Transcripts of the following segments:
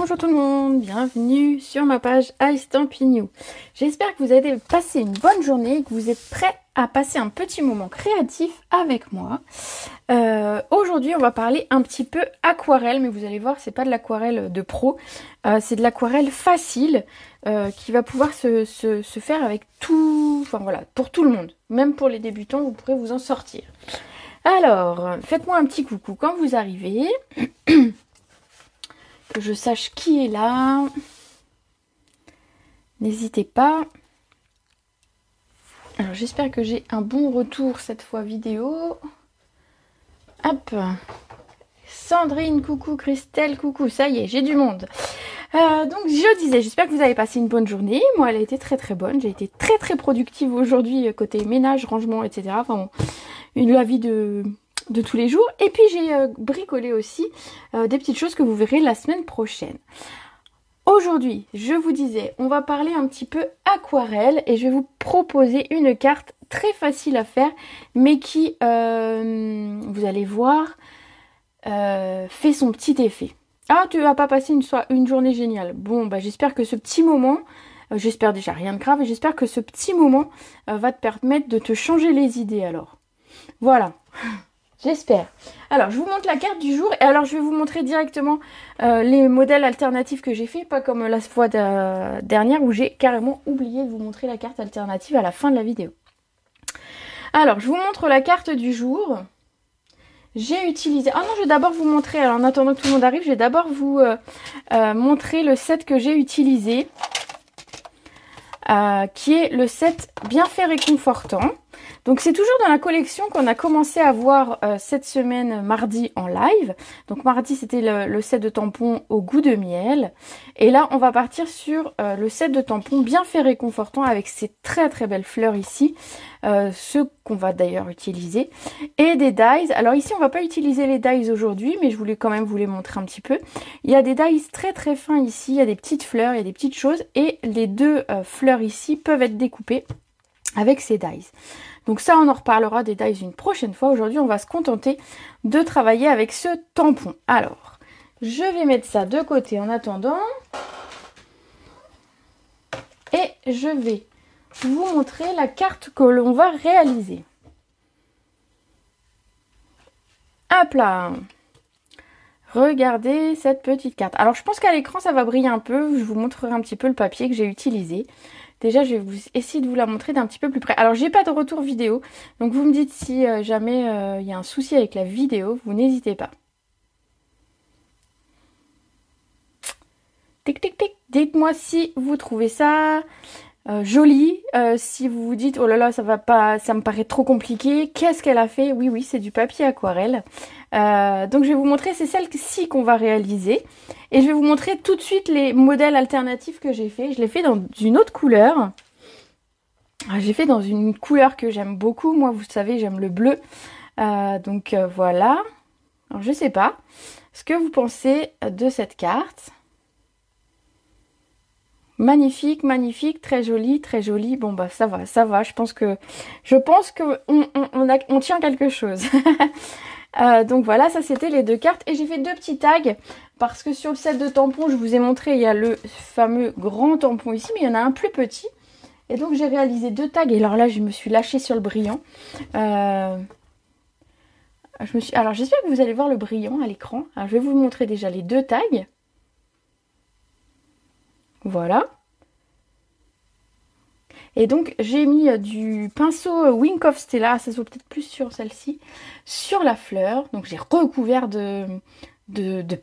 Bonjour tout le monde, bienvenue sur ma page iStampin' J'espère que vous avez passé une bonne journée et que vous êtes prêts à passer un petit moment créatif avec moi. Aujourd'hui on va parler un petit peu aquarelle, mais vous allez voir c'est pas de l'aquarelle de pro, c'est de l'aquarelle facile qui va pouvoir se faire avec tout, enfin voilà, pour tout le monde. Même pour les débutants vous pourrez vous en sortir. Alors, faites-moi un petit coucou quand vous arrivez. Que je sache qui est là. N'hésitez pas. Alors j'espère que j'ai un bon retour cette fois vidéo. Hop. Sandrine, coucou. Christelle, coucou. Ça y est, j'ai du monde. Donc je disais, j'espère que vous avez passé une bonne journée. Moi, elle a été très bonne. J'ai été très productive aujourd'hui côté ménage, rangement, etc. Enfin bon, la vie de tous les jours. Et puis j'ai bricolé aussi des petites choses que vous verrez la semaine prochaine. Aujourd'hui, je vous disais, on va parler un petit peu aquarelle et je vais vous proposer une carte très facile à faire, mais qui, vous allez voir, fait son petit effet. Ah, tu vas pas passer une journée géniale. Bon, bah j'espère que ce petit moment, j'espère déjà rien de grave, et j'espère que ce petit moment va te permettre de te changer les idées alors. Voilà. J'espère. Alors, je vous montre la carte du jour. Et alors, je vais vous montrer directement les modèles alternatifs que j'ai fait. Pas comme la fois dernière où j'ai carrément oublié de vous montrer la carte alternative à la fin de la vidéo. Alors, je vous montre la carte du jour. J'ai utilisé... Ah non, je vais d'abord vous montrer... Alors, en attendant que tout le monde arrive, je vais d'abord vous montrer le set que j'ai utilisé. Qui est le set Bien fait réconfortant. Donc c'est toujours dans la collection qu'on a commencé à voir cette semaine mardi en live. Donc mardi c'était le set de tampons au goût de miel. Et là on va partir sur le set de tampons Bien fait réconfortant avec ces très belles fleurs ici. Ceux qu'on va d'ailleurs utiliser. Et des dies. Alors ici on va pas utiliser les dies aujourd'hui, mais je voulais quand même vous les montrer un petit peu. Il y a des dies très fins ici. Il y a des petites fleurs, il y a des petites choses. Et les deux fleurs ici peuvent être découpées avec ces dies. Donc ça, on en reparlera des dies une prochaine fois. Aujourd'hui, on va se contenter de travailler avec ce tampon. Alors, je vais mettre ça de côté en attendant. Et je vais vous montrer la carte que l'on va réaliser. Hop là! Regardez cette petite carte. Alors, je pense qu'à l'écran, ça va briller un peu. Je vous montrerai un petit peu le papier que j'ai utilisé. Déjà, je vais essayer de vous la montrer d'un petit peu plus près. Alors, j'ai pas de retour vidéo. Donc, vous me dites si jamais il y a un souci avec la vidéo. Vous n'hésitez pas. Tic, tic, tic. Dites-moi si vous trouvez ça joli. Si vous vous dites, oh là là, ça va pas, ça me paraît trop compliqué. Qu'est-ce qu'elle a fait? Oui, c'est du papier aquarelle. Donc, je vais vous montrer, c'est celle-ci qu'on va réaliser. Et je vais vous montrer tout de suite les modèles alternatifs que j'ai fait. Je l'ai fait dans une autre couleur. J'ai fait dans une couleur que j'aime beaucoup. Moi, vous savez, j'aime le bleu. Donc, voilà. Alors, je sais pas ce que vous pensez de cette carte. Magnifique, très joli. Bon, bah, ça va. Je pense que on tient quelque chose. Donc voilà, ça c'était les deux cartes. Et j'ai fait deux petits tags parce que sur le set de tampons, je vous ai montré, il y a le fameux grand tampon ici, mais il y en a un plus petit. Et donc j'ai réalisé deux tags. Et alors là, je me suis lâchée sur le brillant. Alors j'espère que vous allez voir le brillant à l'écran. Alors je vais vous montrer déjà les deux tags. Voilà. Et donc j'ai mis du pinceau Wink of Stella, ça se voit peut-être plus sur celle-ci, sur la fleur. Donc j'ai recouvert de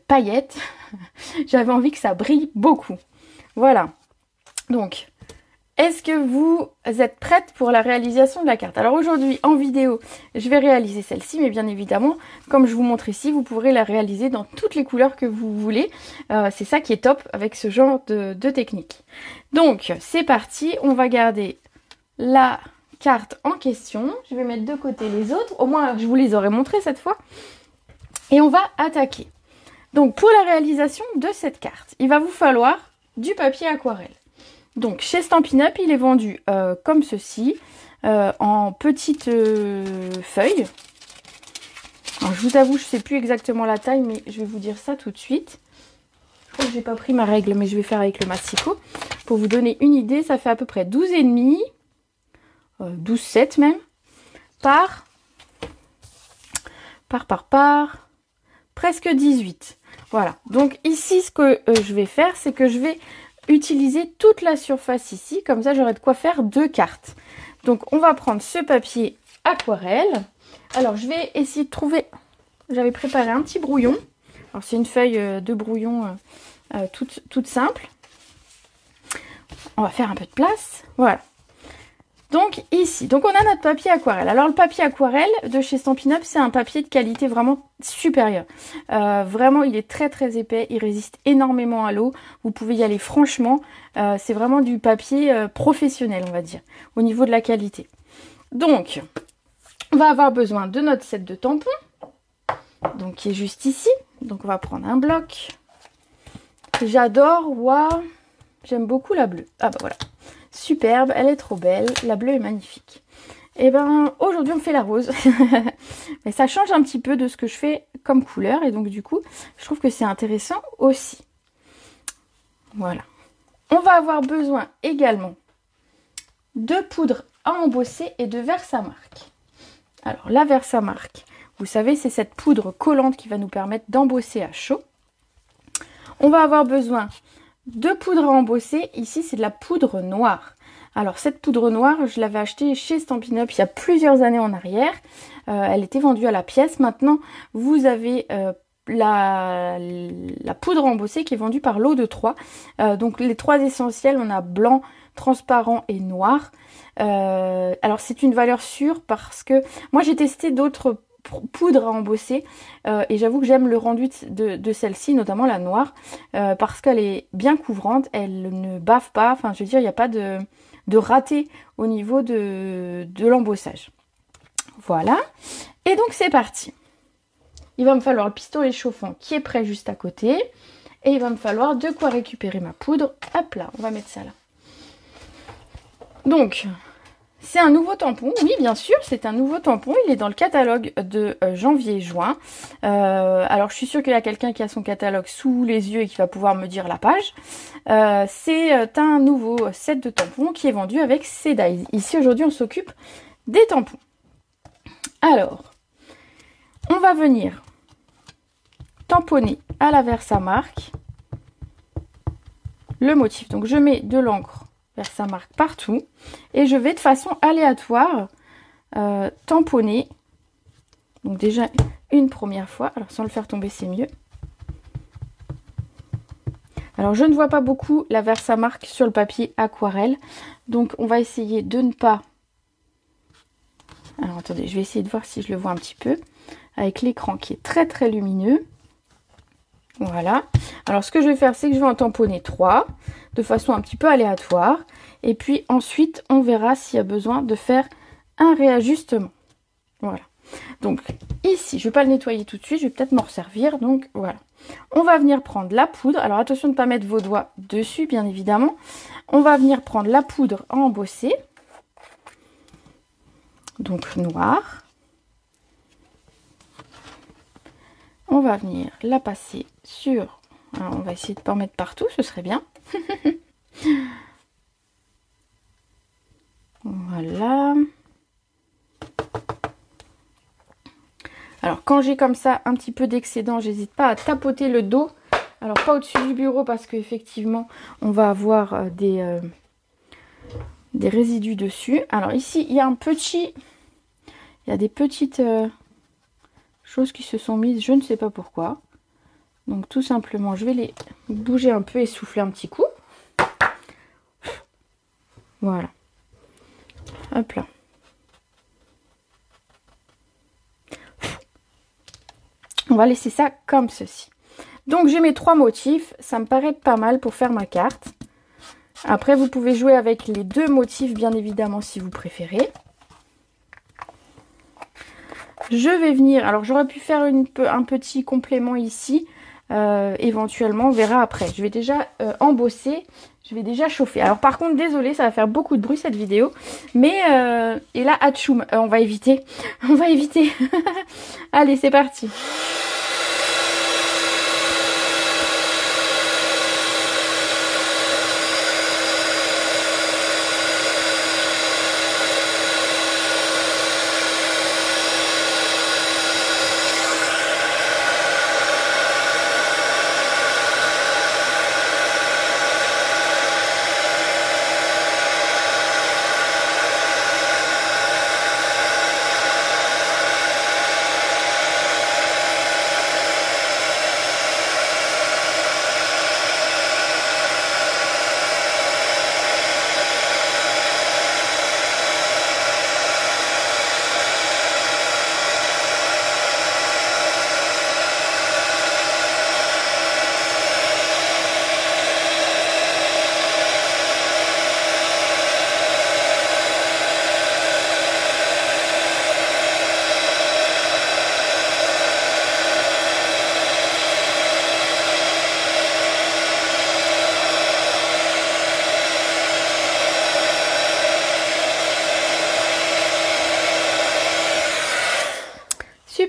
paillettes. J'avais envie que ça brille beaucoup. Voilà. Donc, est-ce que vous êtes prête pour la réalisation de la carte? Alors aujourd'hui, en vidéo, je vais réaliser celle-ci, mais bien évidemment, comme je vous montre ici, vous pourrez la réaliser dans toutes les couleurs que vous voulez. C'est ça qui est top avec ce genre de technique. Donc, c'est parti. On va garder la carte en question. Je vais mettre de côté les autres. Au moins, je vous les aurai montrées cette fois. Et on va attaquer. Donc, pour la réalisation de cette carte, il va vous falloir du papier aquarelle. Donc, chez Stampin' Up, il est vendu comme ceci, en petites feuilles. Alors, je vous avoue, je ne sais plus exactement la taille, mais je vais vous dire ça tout de suite. J'ai pas pris ma règle, mais je vais faire avec le massicot. Pour vous donner une idée, ça fait à peu près 12,5, 12,7 même, par presque 18. Voilà. Donc ici, ce que je vais faire, c'est que je vais utiliser toute la surface ici. Comme ça, j'aurai de quoi faire 2 cartes. Donc, on va prendre ce papier aquarelle. Alors, je vais essayer de trouver... J'avais préparé un petit brouillon. Alors, c'est une feuille de brouillon toute simple. On va faire un peu de place. Voilà. Donc ici, donc on a notre papier aquarelle. Alors le papier aquarelle de chez Stampin' Up, c'est un papier de qualité vraiment supérieure. Vraiment, il est très très épais, il résiste énormément à l'eau. Vous pouvez y aller franchement. C'est vraiment du papier professionnel, on va dire, au niveau de la qualité. Donc, on va avoir besoin de notre set de tampons, donc qui est juste ici. Donc on va prendre un bloc. J'adore, waouh, j'aime beaucoup la bleue. Ah bah voilà. Superbe, elle est trop belle, la bleue est magnifique. Et ben aujourd'hui on fait la rose. Mais ça change un petit peu de ce que je fais comme couleur et donc du coup je trouve que c'est intéressant aussi. Voilà. On va avoir besoin également de poudre à embosser et de Versamark. Alors la Versamark, vous savez, c'est cette poudre collante qui va nous permettre d'embosser à chaud. On va avoir besoin de poudre à embosser. Ici, c'est de la poudre noire. Alors, cette poudre noire, je l'avais achetée chez Stampin' Up il y a plusieurs années en arrière. Elle était vendue à la pièce. Maintenant, vous avez la poudre embossée qui est vendue par lot de 3. Donc, les 3 essentiels, on a blanc, transparent et noir. Alors, c'est une valeur sûre parce que moi, j'ai testé d'autres poudre à embosser et j'avoue que j'aime le rendu de celle-ci, notamment la noire, parce qu'elle est bien couvrante, elle ne bave pas, enfin je veux dire il n'y a pas de raté au niveau de l'embossage. Voilà, et donc c'est parti. Il va me falloir le pistolet chauffant qui est prêt juste à côté et il va me falloir de quoi récupérer ma poudre. Hop là, on va mettre ça là. Donc c'est un nouveau tampon, oui bien sûr, c'est un nouveau tampon, il est dans le catalogue de janvier-juin. Alors je suis sûre qu'il y a quelqu'un qui a son catalogue sous les yeux et qui va pouvoir me dire la page. C'est un nouveau set de tampons qui est vendu avec Cedize. Ici aujourd'hui on s'occupe des tampons. Alors, on va venir tamponner à la Versamark le motif. Donc je mets de l'encre Versamark partout et je vais de façon aléatoire tamponner. Donc déjà une première fois, alors sans le faire tomber c'est mieux. Alors je ne vois pas beaucoup la Versamark sur le papier aquarelle, donc on va essayer de ne pas... Alors attendez, je vais essayer de voir si je le vois un petit peu avec l'écran qui est très très lumineux. Voilà. Alors ce que je vais faire, c'est que je vais en tamponner 3 de façon un petit peu aléatoire. Et puis ensuite, on verra s'il y a besoin de faire un réajustement. Voilà. Donc ici, je ne vais pas le nettoyer tout de suite, je vais peut-être m'en resservir. Donc voilà. On va venir prendre la poudre. Alors attention de ne pas mettre vos doigts dessus, bien évidemment. On va venir prendre la poudre à embosser. Donc noire. On va venir la passer sur... Alors, on va essayer de ne pas en mettre partout, ce serait bien. Voilà. Alors, quand j'ai comme ça un petit peu d'excédent, j'hésite pas à tapoter le dos. Alors, pas au-dessus du bureau parce qu'effectivement, on va avoir des résidus dessus. Alors, ici, il y a il y a des petites... choses qui se sont mises, je ne sais pas pourquoi. Donc tout simplement, je vais les bouger un peu et souffler un petit coup. Voilà. Hop là. On va laisser ça comme ceci. Donc j'ai mes 3 motifs, ça me paraît pas mal pour faire ma carte. Après vous pouvez jouer avec les 2 motifs bien évidemment si vous préférez. Je vais venir, alors j'aurais pu faire un petit complément ici, éventuellement on verra après. Je vais déjà embosser, je vais déjà chauffer. Alors par contre désolé, ça va faire beaucoup de bruit cette vidéo, mais et là atchoum, on va éviter, Allez c'est parti.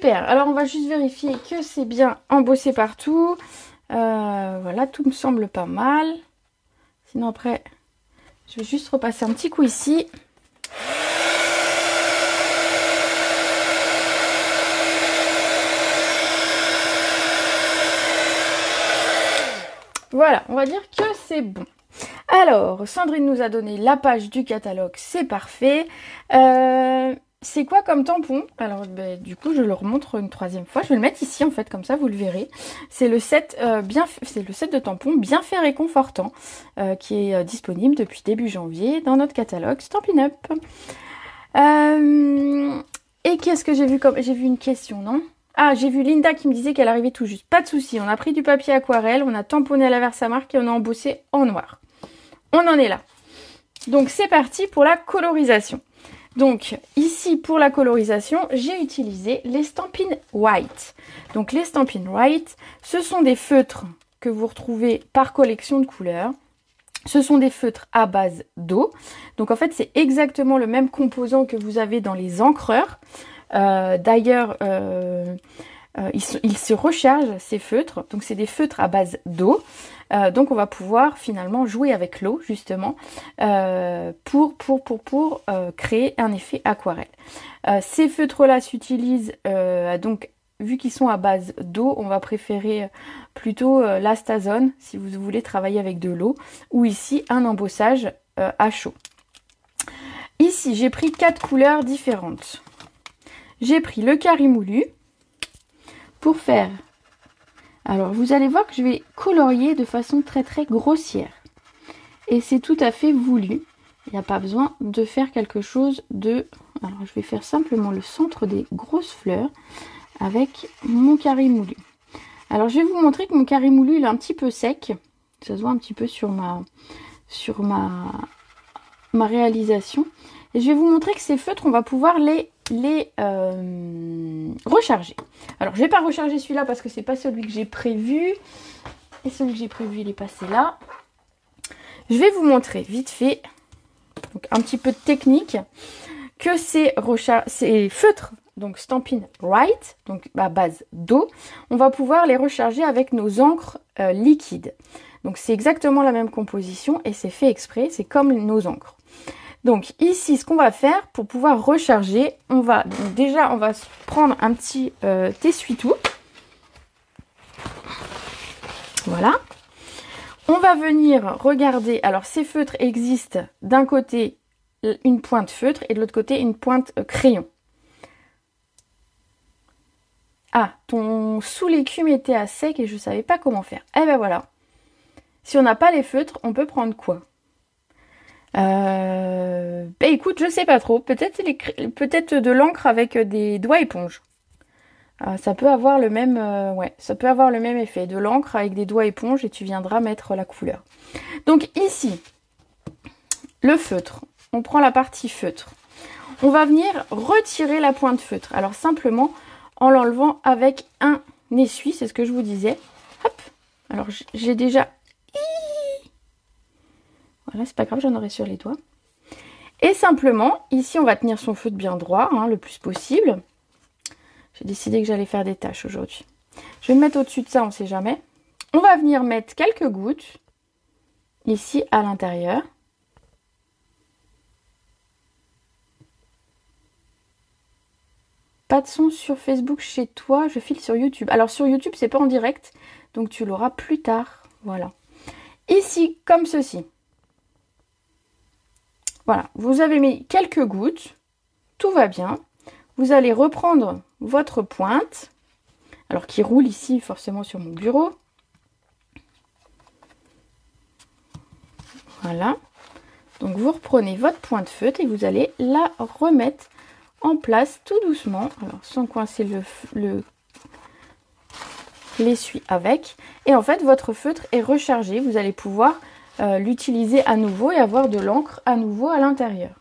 super. Alors on va juste vérifier que c'est bien embossé partout. Voilà, tout me semble pas mal. Sinon après, je vais juste repasser un petit coup ici. Voilà, on va dire que c'est bon. Alors, Sandrine nous a donné la page du catalogue, c'est parfait. C'est quoi comme tampon? Alors, du coup, je le remontre une troisième fois. Je vais le mettre ici, en fait, comme ça, vous le verrez. C'est le set de tampons bien fait réconfortant qui est disponible depuis début janvier dans notre catalogue Stampin' Up. Et qu'est-ce que j'ai vu comme... J'ai vu une question, non? Ah, j'ai vu Linda qui me disait qu'elle arrivait tout juste. Pas de souci, on a pris du papier aquarelle, on a tamponné à la Versamark et on a embossé en noir. On en est là. Donc c'est parti pour la colorisation. Donc ici pour la colorisation, j'ai utilisé les Stampin' White. Donc les Stampin' White, ce sont des feutres que vous retrouvez par collection de couleurs. Ce sont des feutres à base d'eau. Donc en fait c'est exactement le même composant que vous avez dans les encreurs. D'ailleurs, ils se rechargent ces feutres. Donc c'est des feutres à base d'eau. Donc on va pouvoir finalement jouer avec l'eau justement pour créer un effet aquarelle. Ces feutres-là s'utilisent donc vu qu'ils sont à base d'eau, on va préférer plutôt l'Astazone si vous voulez travailler avec de l'eau, ou ici un embossage à chaud. Ici j'ai pris 4 couleurs différentes. J'ai pris le carré moulu pour faire... Alors vous allez voir que je vais colorier de façon très grossière. Et c'est tout à fait voulu. Il n'y a pas besoin de faire quelque chose de... Alors je vais faire simplement le centre des grosses fleurs avec mon carré moulu. Alors je vais vous montrer que mon carré moulu il est un petit peu sec. Ça se voit un petit peu sur ma réalisation. Et je vais vous montrer que ces feutres, on va pouvoir les recharger. Alors je vais pas recharger celui-là parce que c'est pas celui que j'ai prévu. Et celui que j'ai prévu, il est passé là. Je vais vous montrer vite fait, donc un petit peu de technique, que ces feutres, donc Stampin' White, donc à base d'eau, on va pouvoir les recharger avec nos encres liquides. Donc c'est exactement la même composition et c'est fait exprès, c'est comme nos encres. Donc ici, ce qu'on va faire pour pouvoir recharger, on va prendre un petit essuie-tout. Voilà. On va venir regarder, alors ces feutres existent d'un côté une pointe feutre et de l'autre côté une pointe crayon. Ah, ton sous l'écume était à sec et je ne savais pas comment faire. Eh ben voilà. Si on n'a pas les feutres, on peut prendre quoi? Écoute, je sais pas trop. Peut-être de l'encre avec des doigts éponges. Ça peut avoir le même, ça peut avoir le même effet. De l'encre avec des doigts éponges et tu viendras mettre la couleur. Donc ici, le feutre. On prend la partie feutre. On va venir retirer la pointe feutre. Alors simplement en l'enlevant avec un essuie, c'est ce que je vous disais. Hop. Alors j'ai déjà... Voilà, c'est pas grave, j'en aurai sur les doigts. Et simplement, ici, on va tenir son feutre bien droit, hein, le plus possible. J'ai décidé que j'allais faire des taches aujourd'hui. Je vais me mettre au-dessus de ça, on ne sait jamais. On va venir mettre quelques gouttes, ici, à l'intérieur. Pas de son sur Facebook chez toi, je file sur YouTube. Alors, sur YouTube, c'est pas en direct, donc tu l'auras plus tard. Voilà. Ici, comme ceci. Voilà, vous avez mis quelques gouttes, tout va bien. Vous allez reprendre votre pointe, alors qui roule ici forcément sur mon bureau. Voilà, donc vous reprenez votre pointe feutre et vous allez la remettre en place tout doucement, alors sans coincer l'essuie avec. Et en fait, votre feutre est rechargé, vous allez pouvoir... l'utiliser à nouveau et avoir de l'encre à nouveau à l'intérieur.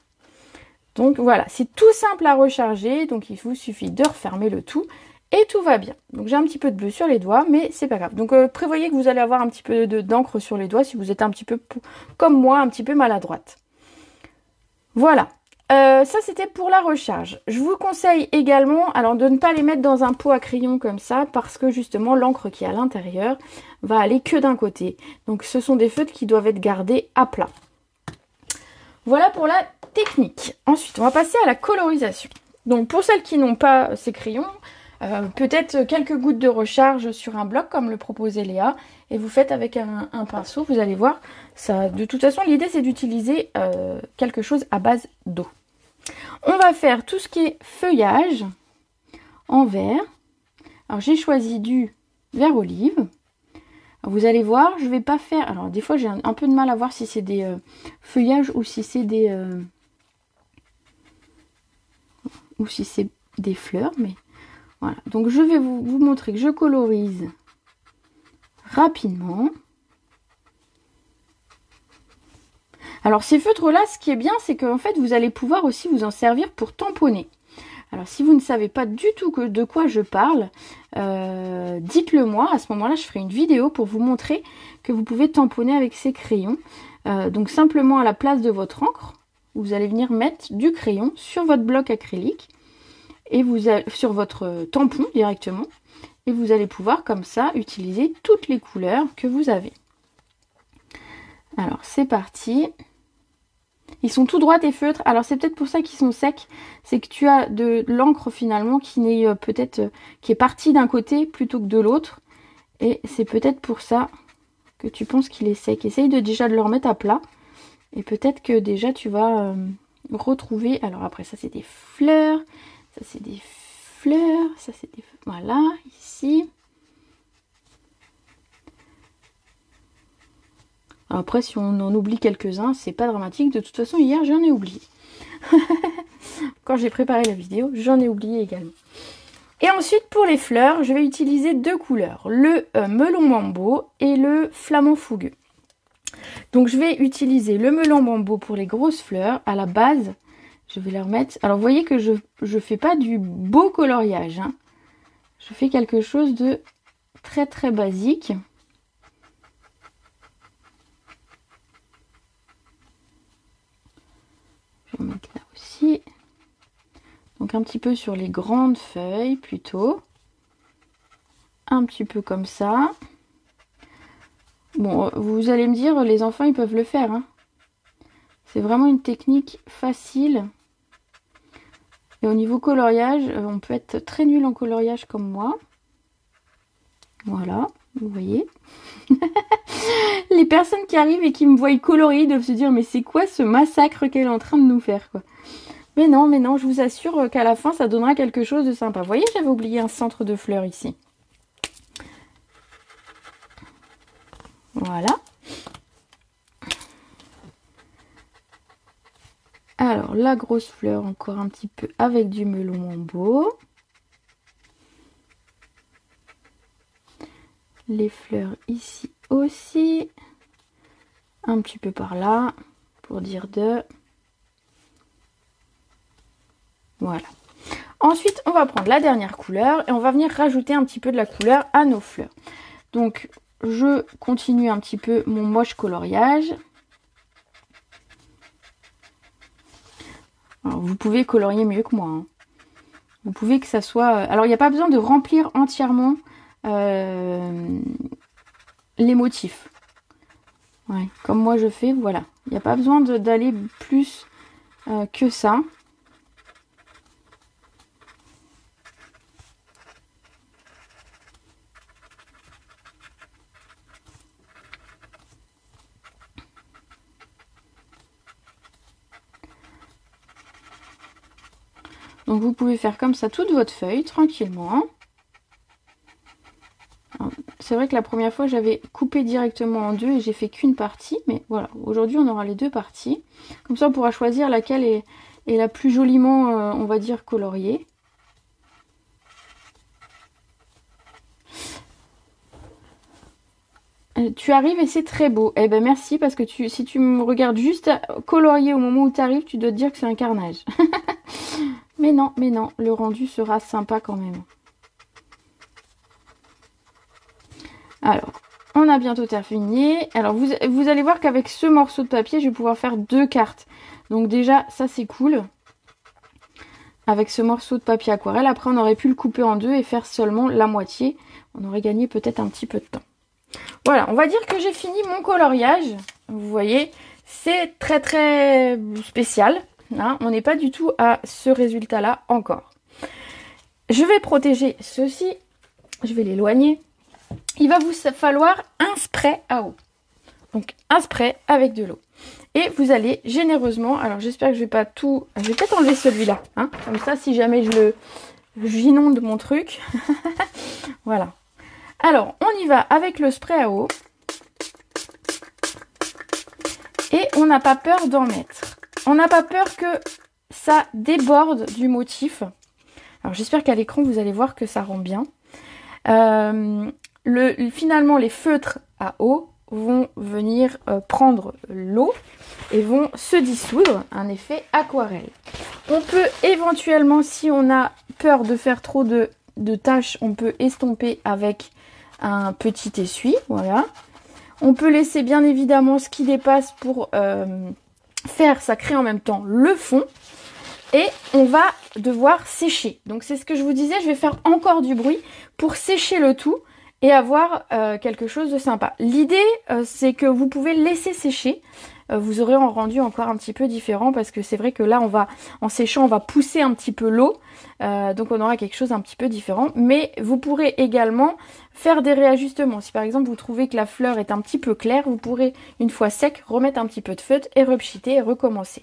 Donc voilà, c'est tout simple à recharger, donc il vous suffit de refermer le tout et tout va bien. Donc j'ai un petit peu de bleu sur les doigts, mais c'est pas grave. Donc prévoyez que vous allez avoir un petit peu d'encre sur les doigts si vous êtes un petit peu comme moi, un petit peu maladroite. Voilà, Ça c'était pour la recharge. Je vous conseille également alors de ne pas les mettre dans un pot à crayon comme ça parce que justement l'encre qui est à l'intérieur va aller que d'un côté. Donc ce sont des feutres qui doivent être gardés à plat. Voilà pour la technique. Ensuite on va passer à la colorisation. Donc pour celles qui n'ont pas ces crayons, peut-être quelques gouttes de recharge sur un bloc comme le proposait Léa et vous faites avec un pinceau, vous allez voir ça. De toute façon l'idée c'est d'utiliser quelque chose à base d'eau. On va faire tout ce qui est feuillage en vert. Alors j'ai choisi du vert olive. Alors, vous allez voir, je vais pas faire, alors des fois j'ai un peu de mal à voir si c'est des feuillages ou si c'est des fleurs, mais voilà, donc je vais vous montrer que je colorise rapidement. Alors ces feutres là, ce qui est bien, c'est qu'en fait vous allez pouvoir aussi vous en servir pour tamponner. Alors si vous ne savez pas du tout de quoi je parle, dites-le moi, à ce moment-là je ferai une vidéo pour vous montrer que vous pouvez tamponner avec ces crayons. Donc simplement à la place de votre encre, vous allez venir mettre du crayon sur votre bloc acrylique et sur votre tampon directement, et vous allez pouvoir comme ça utiliser toutes les couleurs que vous avez. Alors c'est parti. Ils sont tout droits tes feutres. Alors c'est peut-être pour ça qu'ils sont secs. C'est que tu as de l'encre finalement qui n'est qui est partie d'un côté plutôt que de l'autre. Et c'est peut-être pour ça que tu penses qu'il est sec. Essaye déjà de le remettre à plat. Et peut-être que déjà tu vas retrouver. Alors après ça c'est des fleurs. Ça c'est des fleurs. Ça c'est des... Voilà, ici. Après, si on en oublie quelques-uns, c'est pas dramatique. De toute façon, hier, j'en ai oublié. Quand j'ai préparé la vidéo, j'en ai oublié également. Et ensuite, pour les fleurs, je vais utiliser deux couleurs. Le melon mambo et le flamant fougueux. Donc, je vais utiliser le melon mambo pour les grosses fleurs. À la base, je vais les remettre... Alors, vous voyez que je fais pas du beau coloriage. Hein. Je fais quelque chose de très, très basique. Je vais mettre là aussi. Donc un petit peu sur les grandes feuilles plutôt. Un petit peu comme ça. Bon, vous allez me dire, les enfants ils peuvent le faire. Hein. C'est vraiment une technique facile. Et au niveau coloriage, on peut être très nul en coloriage comme moi. Voilà, vous voyez. Les personnes qui arrivent et qui me voient colorier doivent se dire mais c'est quoi ce massacre qu'elle est en train de nous faire quoi. Mais non, je vous assure qu'à la fin ça donnera quelque chose de sympa. Vous voyez, j'avais oublié un centre de fleurs ici. Voilà. Alors la grosse fleur encore un petit peu avec du melon mambo. Les fleurs ici aussi. Un petit peu par là, pour dire deux. Voilà. Ensuite, on va prendre la dernière couleur et on va venir rajouter un petit peu de la couleur à nos fleurs. Donc, je continue un petit peu mon moche coloriage. Alors, vous pouvez colorier mieux que moi. Hein. Vous pouvez que ça soit... Alors, il n'y a pas besoin de remplir entièrement les motifs. Ouais, comme moi je fais, voilà. Il n'y a pas besoin d'aller plus que ça. Donc vous pouvez faire comme ça toute votre feuille, tranquillement. C'est vrai que la première fois j'avais coupé directement en deux et j'ai fait qu'une partie. Mais voilà, aujourd'hui on aura les deux parties. Comme ça on pourra choisir laquelle est la plus joliment, on va dire, coloriée. Tu arrives et c'est très beau. Eh ben merci, parce que si tu me regardes juste colorier au moment où tu arrives, tu dois te dire que c'est un carnage. Mais non, le rendu sera sympa quand même. Alors, on a bientôt terminé. Alors, vous allez voir qu'avec ce morceau de papier, je vais pouvoir faire deux cartes. Donc déjà, ça c'est cool. avec ce morceau de papier aquarelle. Après, on aurait pu le couper en deux et faire seulement la moitié. On aurait gagné peut-être un petit peu de temps. Voilà, on va dire que j'ai fini mon coloriage. Vous voyez, c'est très très spécial. Hein, on n'est pas du tout à ce résultat-là encore. Je vais protéger ceci. Je vais l'éloigner. Il va vous falloir un spray à eau. Donc un spray avec de l'eau. Et vous allez généreusement, alors j'espère que je vais pas tout... Je vais peut-être enlever celui-là. Hein, comme ça, si jamais j'inonde mon truc. Voilà. Alors, on y va avec le spray à eau. Et on n'a pas peur d'en mettre. On n'a pas peur que ça déborde du motif. Alors, j'espère qu'à l'écran, vous allez voir que ça rend bien. Finalement, les feutres à eau vont venir prendre l'eau et vont se dissoudre. Un effet aquarelle. On peut éventuellement, si on a peur de faire trop de taches, on peut estomper avec un petit essuie, voilà. On peut laisser bien évidemment ce qui dépasse pour ça crée en même temps le fond. Et on va devoir sécher. Donc c'est ce que je vous disais, je vais faire encore du bruit pour sécher le tout et avoir quelque chose de sympa. L'idée, c'est que vous pouvez laisser sécher. Vous aurez un rendu encore un petit peu différent parce que c'est vrai que là, en séchant, on va pousser un petit peu l'eau. Donc on aura quelque chose un petit peu différent. Mais vous pourrez également faire des réajustements. Si par exemple, vous trouvez que la fleur est un petit peu claire, vous pourrez, une fois sec, remettre un petit peu de feutre et repchiter et recommencer.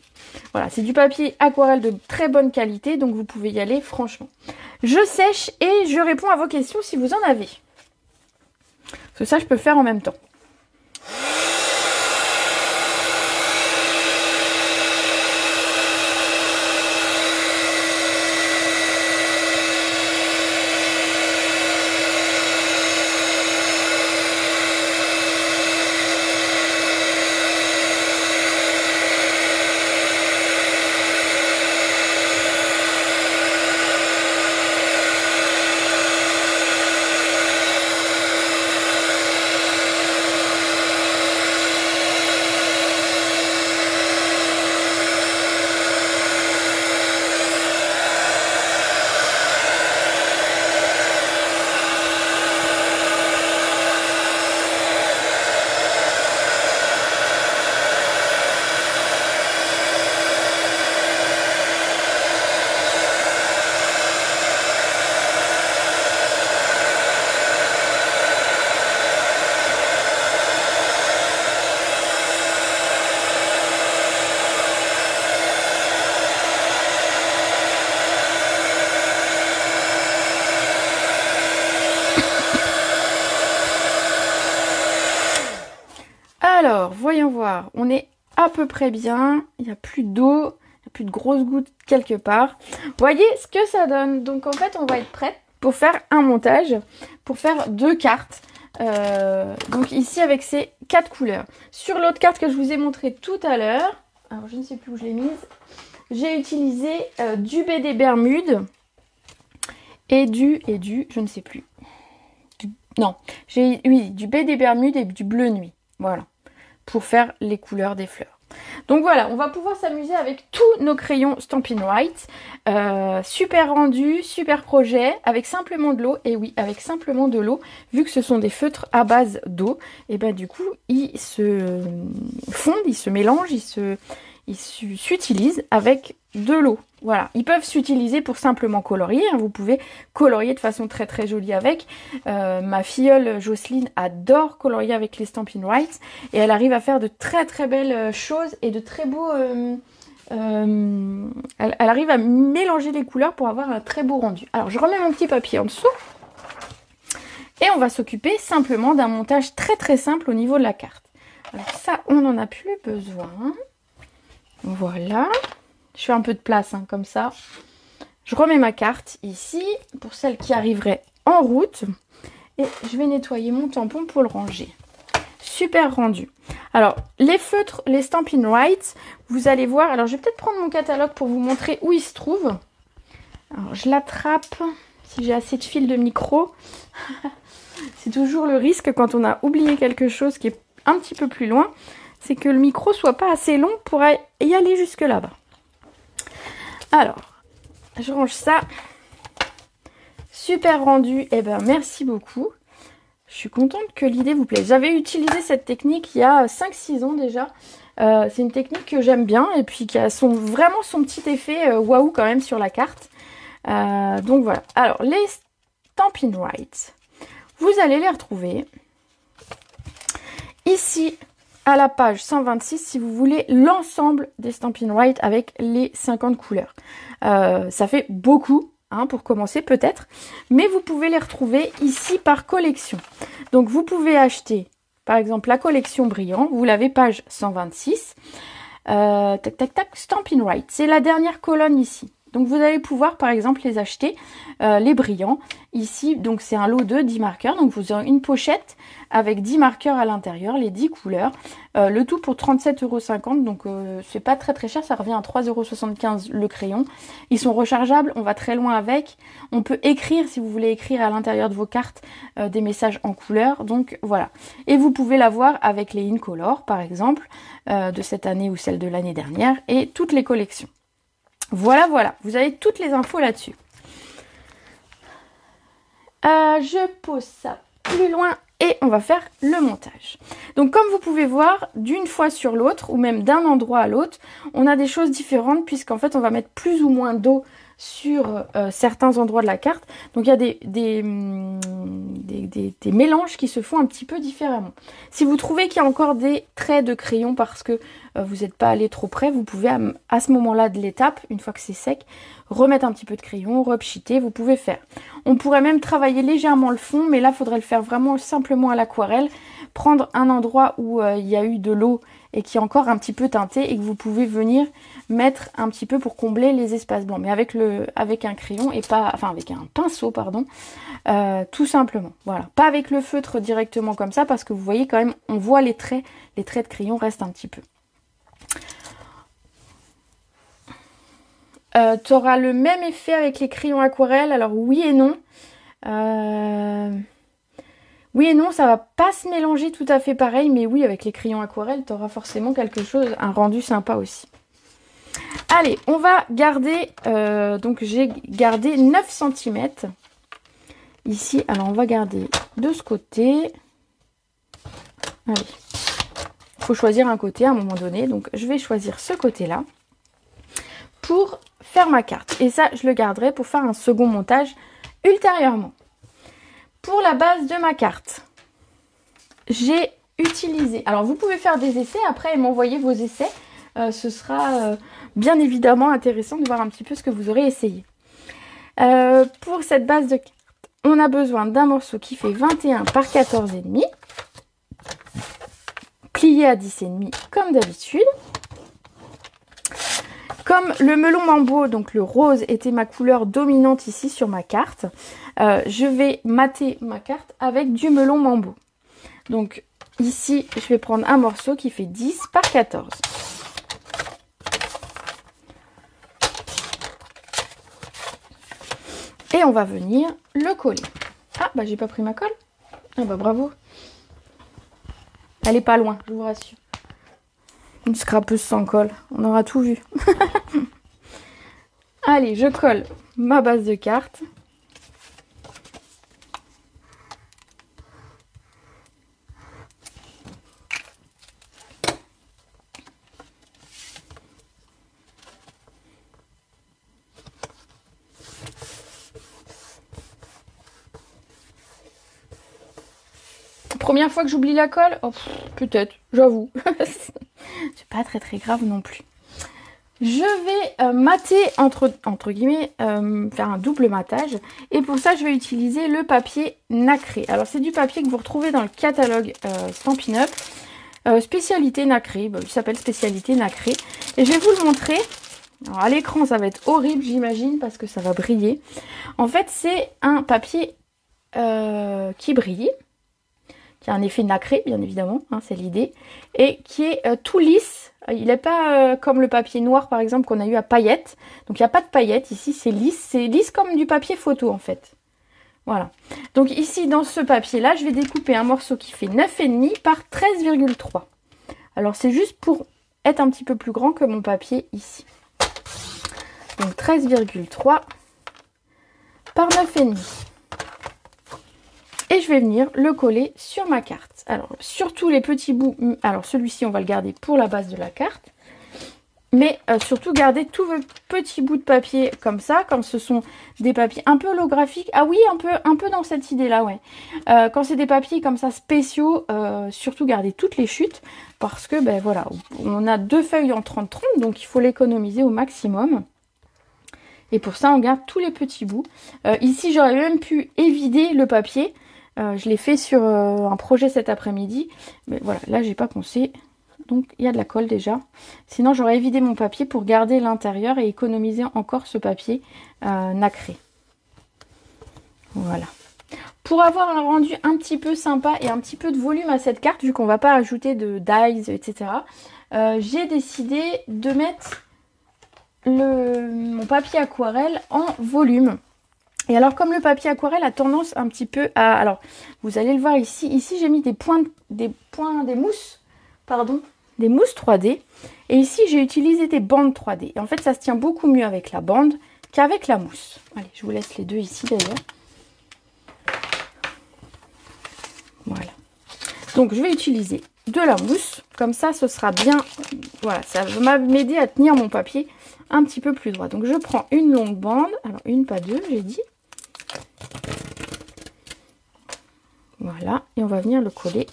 Voilà, c'est du papier aquarelle de très bonne qualité, donc vous pouvez y aller franchement. Je sèche et je réponds à vos questions si vous en avez. Parce que ça, je peux faire en même temps. Alors, voyons voir. On est à peu près bien. Il n'y a plus d'eau. Il n'y a plus de grosses gouttes quelque part. Voyez ce que ça donne. Donc, en fait, on va être prête pour faire un montage. Pour faire 2 cartes. Donc, ici, avec ces 4 couleurs. Sur l'autre carte que je vous ai montré tout à l'heure. Alors, je ne sais plus où je l'ai mise. J'ai utilisé du BD Bermude. Et du, je ne sais plus. Non, oui, du BD Bermude et du bleu nuit. Voilà. Pour faire les couleurs des fleurs. Donc voilà, on va pouvoir s'amuser avec tous nos crayons Stampin' Write. Super rendu, super projet, avec simplement de l'eau. Et oui, avec simplement de l'eau, vu que ce sont des feutres à base d'eau, et ben du coup, ils se fondent, ils se mélangent, ils s'utilisent avec de l'eau. Voilà, ils peuvent s'utiliser pour simplement colorier. Hein. Vous pouvez colorier de façon très très jolie avec. Ma filleule Jocelyne adore colorier avec les Stampin' Write et elle arrive à faire de très très belles choses et de très beaux... elle arrive à mélanger les couleurs pour avoir un très beau rendu. Alors je remets mon petit papier en dessous et on va s'occuper simplement d'un montage très très simple au niveau de la carte. Alors ça, on n'en a plus besoin. Voilà. Je fais un peu de place, hein, comme ça. Je remets ma carte ici, pour celle qui arriverait en route. Et je vais nettoyer mon tampon pour le ranger. Super rendu. Alors, les feutres, les Stampin' Write, vous allez voir. Alors, je vais peut-être prendre mon catalogue pour vous montrer où il se trouve. Alors, je l'attrape, si j'ai assez de fil de micro. C'est toujours le risque quand on a oublié quelque chose qui est un petit peu plus loin. C'est que le micro soit pas assez long pour y aller jusque là-bas. Alors, je range ça. Super rendu, eh ben merci beaucoup. Je suis contente que l'idée vous plaise. J'avais utilisé cette technique il y a 5-6 ans déjà. C'est une technique que j'aime bien et puis qui a vraiment son petit effet waouh quand même sur la carte. Donc voilà. Alors les Stampin' Rights, vous allez les retrouver ici à la page 126 si vous voulez l'ensemble des Stampin' Rights avec les 50 couleurs. Ça fait beaucoup. Pour commencer peut-être, mais vous pouvez les retrouver ici par collection. Donc vous pouvez acheter par exemple la collection brillant, vous l'avez page 126, tac tac tac, Stampin' Rights, c'est la dernière colonne ici. Donc vous allez pouvoir par exemple les acheter, les brillants, ici donc c'est un lot de 10 marqueurs, donc vous aurez une pochette avec 10 marqueurs à l'intérieur, les 10 couleurs, le tout pour 37,50 €, donc c'est pas très très cher, ça revient à 3,75 € le crayon. Ils sont rechargeables, on va très loin avec, on peut écrire si vous voulez écrire à l'intérieur de vos cartes des messages en couleur, donc voilà. Et vous pouvez l'avoir avec les Incolor par exemple, de cette année ou celle de l'année dernière, et toutes les collections. Voilà, voilà, vous avez toutes les infos là-dessus. Je pose ça plus loin et on va faire le montage. Donc comme vous pouvez voir, d'une fois sur l'autre, ou même d'un endroit à l'autre, on a des choses différentes puisqu'en fait on va mettre plus ou moins d'eau sur certains endroits de la carte. Donc il y a des mélanges qui se font un petit peu différemment. Si vous trouvez qu'il y a encore des traits de crayon parce que vous n'êtes pas allé trop près, vous pouvez à ce moment-là de l'étape, une fois que c'est sec, remettre un petit peu de crayon, repchiter, vous pouvez faire. On pourrait même travailler légèrement le fond, mais là il faudrait le faire vraiment simplement à l'aquarelle. Prendre un endroit où il y a eu de l'eau et qui est encore un petit peu teinté et que vous pouvez venir mettre un petit peu pour combler les espaces blancs, mais avec un crayon et pas, enfin avec un pinceau pardon, tout simplement. Voilà, pas avec le feutre directement comme ça parce que vous voyez quand même, on voit les traits de crayon restent un petit peu. Tu auras le même effet avec les crayons aquarelles, alors oui et non. Oui et non, ça va pas se mélanger tout à fait pareil, mais oui, avec les crayons aquarelles, tu auras forcément quelque chose, un rendu sympa aussi. Allez, on va garder, donc j'ai gardé 9 cm ici. Alors, on va garder de ce côté. Allez, il faut choisir un côté à un moment donné, donc je vais choisir ce côté-là pour faire ma carte. Et ça, je le garderai pour faire un second montage ultérieurement. Pour la base de ma carte, j'ai utilisé... Alors, vous pouvez faire des essais après et m'envoyer vos essais. Ce sera bien évidemment intéressant de voir un petit peu ce que vous aurez essayé. Pour cette base de carte, on a besoin d'un morceau qui fait 21 par 14,5. Plié à 10,5 comme d'habitude. Comme le melon mambo, donc le rose, était ma couleur dominante ici sur ma carte, je vais mater ma carte avec du melon mambo. Donc ici, je vais prendre un morceau qui fait 10 par 14. Et on va venir le coller. Ah, bah j'ai pas pris ma colle. Ah bah bravo. Elle est pas loin, je vous rassure. Une scrapeuse sans colle, on aura tout vu. Allez, je colle ma base de carte. Première fois que j'oublie la colle, oh, peut-être, j'avoue. C'est pas très très grave non plus. Je vais mater, entre guillemets, faire un double matage. Et pour ça, je vais utiliser le papier nacré. Alors, c'est du papier que vous retrouvez dans le catalogue Stampin' Up. Spécialité nacré, il s'appelle spécialité nacré. Et je vais vous le montrer. Alors, à l'écran, ça va être horrible, j'imagine, parce que ça va briller. En fait, c'est un papier qui brille. Qui a un effet nacré, bien évidemment, hein, c'est l'idée, et qui est tout lisse. Il n'est pas comme le papier noir, par exemple, qu'on a eu à paillettes. Donc, il n'y a pas de paillettes. Ici, c'est lisse comme du papier photo, en fait. Voilà. Donc, ici, dans ce papier-là, je vais découper un morceau qui fait 9,5 par 13,3. Alors, c'est juste pour être un petit peu plus grand que mon papier ici. Donc 13,3 par 9,5. Et je vais venir le coller sur ma carte. Alors, surtout les petits bouts. Alors, celui-ci, on va le garder pour la base de la carte. Mais surtout, gardez tous vos petits bouts de papier comme ça. Quand ce sont des papiers un peu holographiques. Ah oui, un peu dans cette idée-là, ouais. Quand c'est des papiers comme ça spéciaux, surtout gardez toutes les chutes. Parce que, ben voilà, on a 2 feuilles en 30-30. Donc, il faut l'économiser au maximum. Et pour ça, on garde tous les petits bouts. Ici, j'aurais même pu évider le papier. Je l'ai fait sur un projet cet après-midi. Mais voilà, là, j'ai pas pensé. Donc, il y a de la colle déjà. Sinon, j'aurais évidé mon papier pour garder l'intérieur et économiser encore ce papier nacré. Voilà. Pour avoir un rendu un petit peu sympa et un petit peu de volume à cette carte, vu qu'on va pas ajouter de dies, etc., j'ai décidé de mettre mon papier aquarelle en volume. Et alors, comme le papier aquarelle a tendance un petit peu à... Alors, vous allez le voir ici. Ici, j'ai mis des mousses, pardon, des mousses 3D. Et ici, j'ai utilisé des bandes 3D. Et en fait, ça se tient beaucoup mieux avec la bande qu'avec la mousse. Allez, je vous laisse les deux ici d'ailleurs. Voilà. Donc, je vais utiliser de la mousse. Comme ça, ce sera bien... Voilà, ça va m'aider à tenir mon papier un petit peu plus droit. Donc, je prends une longue bande. Alors, une, pas deux, j'ai dit. Voilà, et on va venir le coller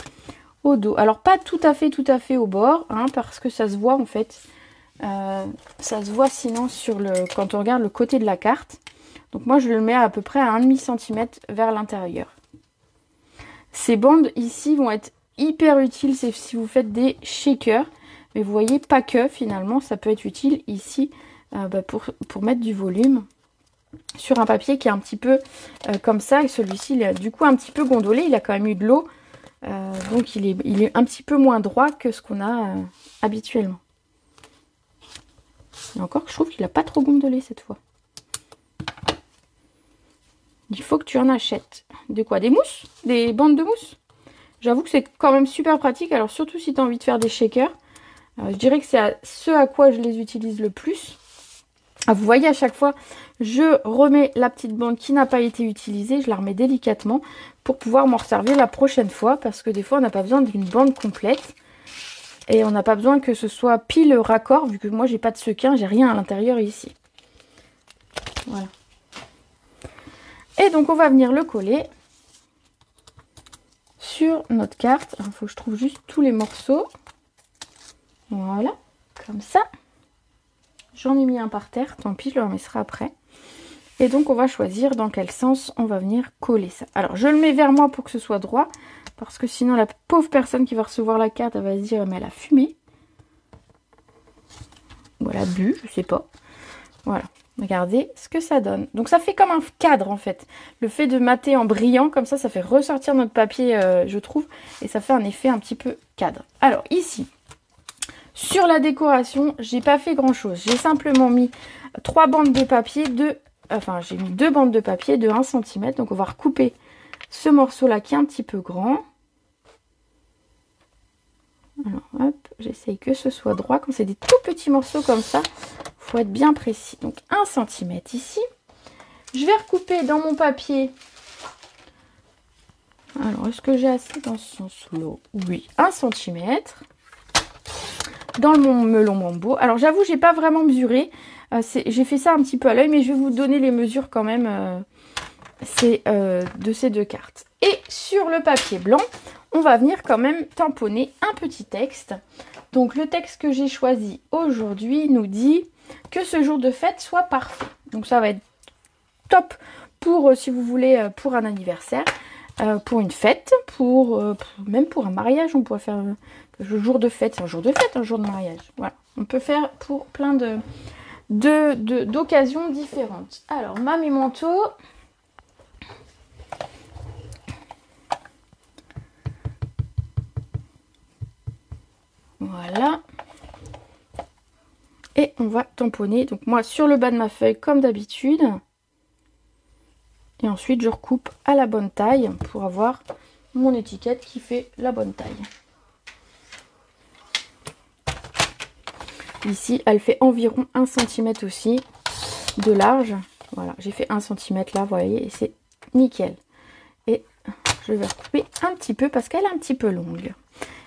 au dos. Alors pas tout à fait au bord, hein, parce que ça se voit en fait. Ça se voit sinon quand on regarde le côté de la carte. Donc moi je le mets à peu près à 1,5 cm vers l'intérieur. Ces bandes ici vont être hyper utiles si vous faites des shakers. Mais vous voyez, pas que finalement, ça peut être utile ici pour mettre du volume sur un papier qui est un petit peu comme ça. Et celui-ci, il est du coup un petit peu gondolé. Il a quand même eu de l'eau. Donc il est un petit peu moins droit que ce qu'on a habituellement. Et encore que je trouve qu'il n'a pas trop gondolé cette fois. Il faut que tu en achètes. De quoi? Des mousses? Des bandes de mousse? J'avoue que c'est quand même super pratique. Alors surtout si tu as envie de faire des shakers. Je dirais que c'est ce à quoi je les utilise le plus. Vous voyez, à chaque fois, je remets la petite bande qui n'a pas été utilisée. Je la remets délicatement pour pouvoir m'en resservir la prochaine fois. Parce que des fois, on n'a pas besoin d'une bande complète. Et on n'a pas besoin que ce soit pile raccord. Vu que moi, j'ai pas de sequin, j'ai rien à l'intérieur ici. Voilà. Et donc, on va venir le coller sur notre carte. Il faut que je trouve juste tous les morceaux. Voilà, comme ça. J'en ai mis un par terre, tant pis, je le remettrai après. Et donc, on va choisir dans quel sens on va venir coller ça. Alors, je le mets vers moi pour que ce soit droit. Parce que sinon, la pauvre personne qui va recevoir la carte, elle va se dire, mais elle a fumé. Ou elle a bu, je sais pas. Voilà, regardez ce que ça donne. Donc, ça fait comme un cadre, en fait. Le fait de mater en brillant, comme ça fait ressortir notre papier, je trouve. Et ça fait un effet un petit peu cadre. Alors, ici... Sur la décoration, j'ai pas fait grand chose. J'ai simplement mis 3 bandes de papier, j'ai mis 2 bandes de papier de 1 cm. Donc on va recouper ce morceau là qui est un petit peu grand. Alors hop, j'essaye que ce soit droit. Quand c'est des tout petits morceaux comme ça, il faut être bien précis. Donc 1 cm ici. Je vais recouper dans mon papier. Alors est-ce que j'ai assez dans ce sens-là? Oui, 1 cm. Dans le melon mambo. Alors j'avoue, j'ai pas vraiment mesuré. J'ai fait ça un petit peu à l'œil, mais je vais vous donner les mesures quand même de ces deux cartes. Et sur le papier blanc, on va venir quand même tamponner un petit texte. Donc le texte que j'ai choisi aujourd'hui nous dit que ce jour de fête soit parfait. Donc ça va être top pour, si vous voulez, pour un anniversaire, pour une fête, même pour un mariage, on pourrait faire... Le jour de fête, c'est un jour de fête, un jour de mariage. Voilà, on peut faire pour plein d'occasions différentes. Alors, Mamie Manteau. Voilà. Et on va tamponner. Donc moi, sur le bas de ma feuille, comme d'habitude. Et ensuite, je recoupe à la bonne taille pour avoir mon étiquette qui fait la bonne taille. Ici, elle fait environ 1 cm aussi. de large. Voilà, j'ai fait 1 cm là, vous voyez, et c'est nickel. Et je vais recouper un petit peu parce qu'elle est un petit peu longue.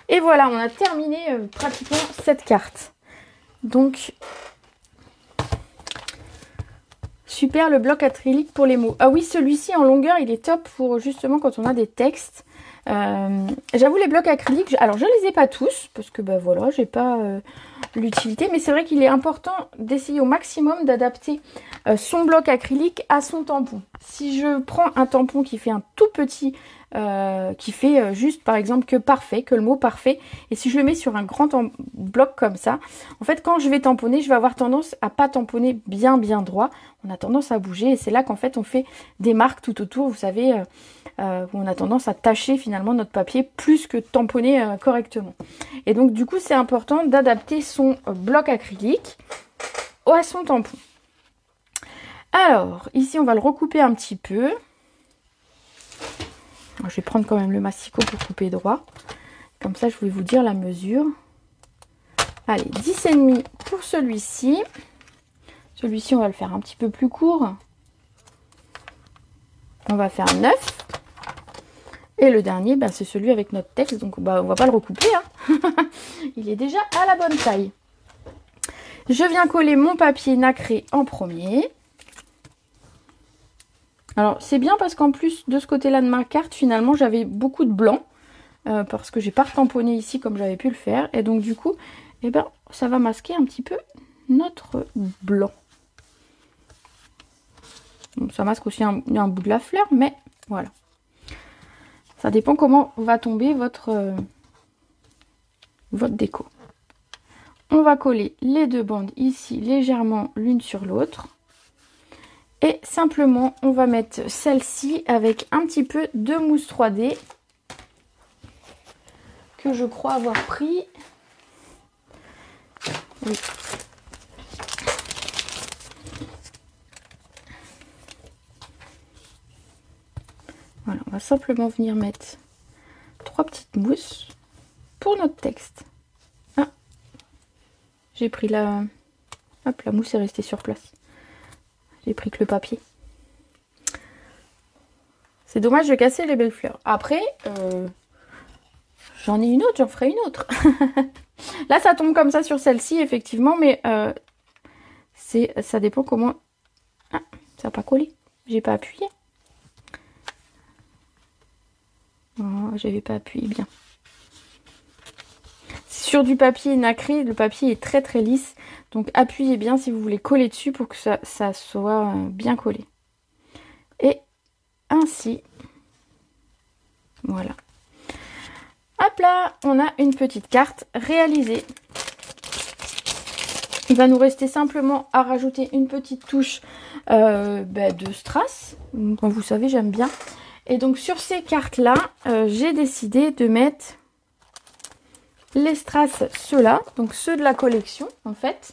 Et voilà, on a terminé pratiquement cette carte. Donc, super le bloc acrylique pour les mots. Ah oui, celui-ci en longueur, il est top pour justement quand on a des textes. J'avoue, les blocs acryliques, alors je les ai pas tous parce que bah voilà, j'ai pas l'utilité, mais c'est vrai qu'il est important d'essayer au maximum d'adapter son bloc acrylique à son tampon. Si je prends un tampon qui fait un tout petit, qui fait juste par exemple que parfait, que le mot parfait, et si je le mets sur un grand bloc comme ça, en fait quand je vais tamponner, je vais avoir tendance à pas tamponner bien droit, on a tendance à bouger, et c'est là qu'en fait on fait des marques tout autour, vous savez, où on a tendance à tacher finalement notre papier plus que tamponner correctement. Et donc du coup c'est important d'adapter son bloc acrylique à son tampon. Alors ici on va le recouper un petit peu. Alors, je vais prendre quand même le massicot pour couper droit. Comme ça je vais vous dire la mesure. Allez, 10,5 pour celui-ci. Celui-ci on va le faire un petit peu plus court. On va faire 9. Et le dernier, ben, c'est celui avec notre texte, donc bah, on va pas le recouper. Hein. Il est déjà à la bonne taille. Je viens coller mon papier nacré en premier. Alors c'est bien parce qu'en plus de ce côté-là de ma carte, finalement j'avais beaucoup de blanc. Parce que j'ai pas retamponné ici comme j'avais pu le faire. Et donc du coup, eh ben, ça va masquer un petit peu notre blanc. Bon, ça masque aussi un bout de la fleur, mais voilà. Ça dépend comment va tomber votre déco. On va coller les deux bandes ici légèrement l'une sur l'autre. Et simplement, on va mettre celle-ci avec un petit peu de mousse 3D que je crois avoir pris. Oui. Voilà, on va simplement venir mettre 3 petites mousses pour notre texte. Ah, j'ai pris la... Hop, la mousse est restée sur place. J'ai pris que le papier. C'est dommage de casser les belles fleurs. Après, j'en ai une autre, j'en ferai une autre. Là, ça tombe comme ça sur celle-ci, effectivement, mais ça dépend comment... Ah, ça n'a pas collé. J'ai pas appuyé. Oh, j'avais pas appuyé bien. Sur du papier nacré, le papier est très lisse. Donc appuyez bien si vous voulez coller dessus pour que ça soit bien collé. Et ainsi. Voilà. Hop là, on a une petite carte réalisée. Il va nous rester simplement à rajouter une petite touche de strass. Comme vous savez, j'aime bien. Et donc sur ces cartes-là, j'ai décidé de mettre les strass, ceux-là, donc ceux de la collection en fait.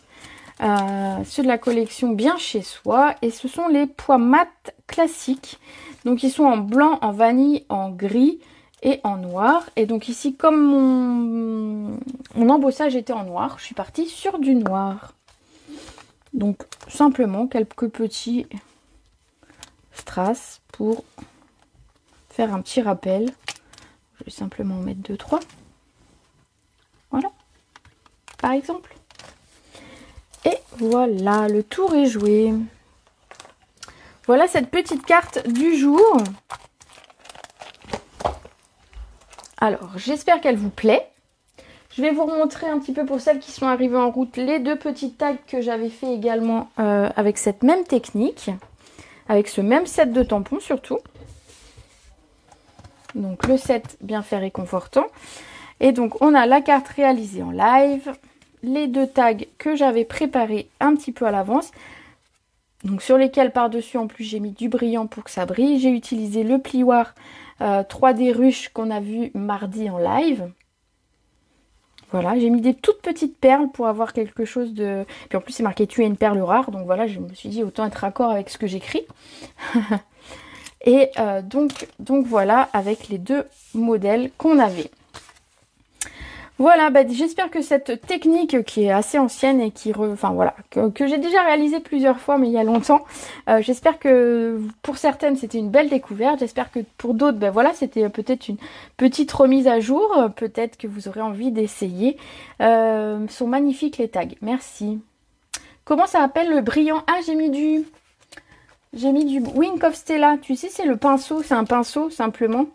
Ceux de la collection bien chez soi. Et ce sont les pois mat classiques. Donc ils sont en blanc, en vanille, en gris et en noir. Et donc ici, comme mon embossage était en noir, je suis partie sur du noir. Donc simplement quelques petits strass pour faire un petit rappel. Je vais simplement en mettre 2-3. Voilà, par exemple. Et voilà, le tour est joué. Voilà cette petite carte du jour. Alors, j'espère qu'elle vous plaît. Je vais vous remontrer un petit peu pour celles qui sont arrivées en route les deux petits tags que j'avais fait également avec cette même technique. Avec ce même set de tampons surtout. Donc le set bien fait réconfortant. Et donc on a la carte réalisée en live. Les deux tags que j'avais préparés un petit peu à l'avance. Donc sur lesquels par-dessus en plus j'ai mis du brillant pour que ça brille. J'ai utilisé le plioir 3D ruche qu'on a vu mardi en live. Voilà, j'ai mis des toutes petites perles pour avoir quelque chose de... Puis en plus c'est marqué tu es une perle rare. Donc voilà, je me suis dit autant être raccord avec ce que j'écris. Et donc voilà avec les deux modèles qu'on avait. Voilà, bah, j'espère que cette technique qui est assez ancienne et enfin voilà, que j'ai déjà réalisée plusieurs fois, mais il y a longtemps, j'espère que pour certaines c'était une belle découverte. J'espère que pour d'autres, ben voilà, c'était peut-être une petite remise à jour. Peut-être que vous aurez envie d'essayer. Sont magnifiques les tags. Merci. Comment ça s'appelle le brillant? Ah, j'ai mis du Wink of Stella. Tu sais, c'est le pinceau. C'est un pinceau simplement.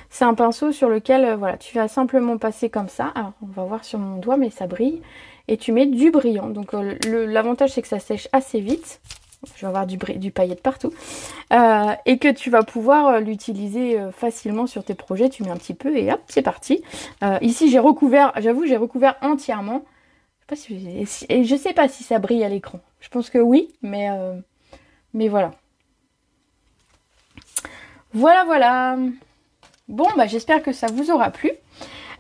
C'est un pinceau sur lequel, voilà, tu vas simplement passer comme ça. Alors, on va voir sur mon doigt, mais ça brille. Et tu mets du brillant. Donc, l'avantage, c'est que ça sèche assez vite. Je vais avoir du paillette partout. Et que tu vas pouvoir l'utiliser facilement sur tes projets. Tu mets un petit peu et hop, c'est parti. Ici, j'ai recouvert, j'avoue, j'ai recouvert entièrement. Je sais pas si ça brille à l'écran. Je pense que oui, mais voilà. Voilà. Bon, bah j'espère que ça vous aura plu.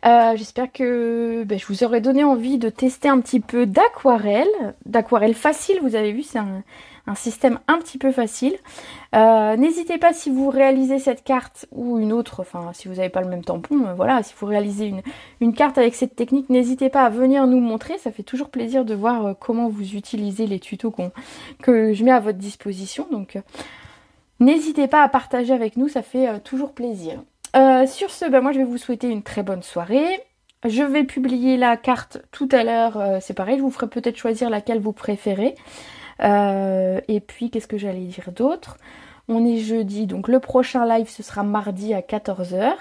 J'espère que je vous aurai donné envie de tester un petit peu d'aquarelle. D'aquarelle facile, vous avez vu, c'est un système un petit peu facile. N'hésitez pas si vous réalisez cette carte ou une autre, enfin si vous n'avez pas le même tampon, voilà, si vous réalisez une carte avec cette technique, n'hésitez pas à venir nous montrer. Ça fait toujours plaisir de voir comment vous utilisez les tutos que je mets à votre disposition. Donc n'hésitez pas à partager avec nous, ça fait toujours plaisir. Sur ce, moi je vais vous souhaiter une très bonne soirée. Je vais publier la carte tout à l'heure, c'est pareil, je vous ferai peut-être choisir laquelle vous préférez. Et puis qu'est-ce que j'allais dire d'autre? On est jeudi, donc le prochain live ce sera mardi à 14h.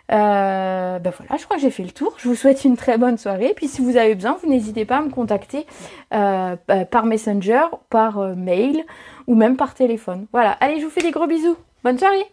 Voilà, je crois que j'ai fait le tour. Je vous souhaite une très bonne soirée. Puis si vous avez besoin, vous n'hésitez pas à me contacter par Messenger, par mail ou même par téléphone. Voilà, allez, je vous fais des gros bisous. Bonne soirée!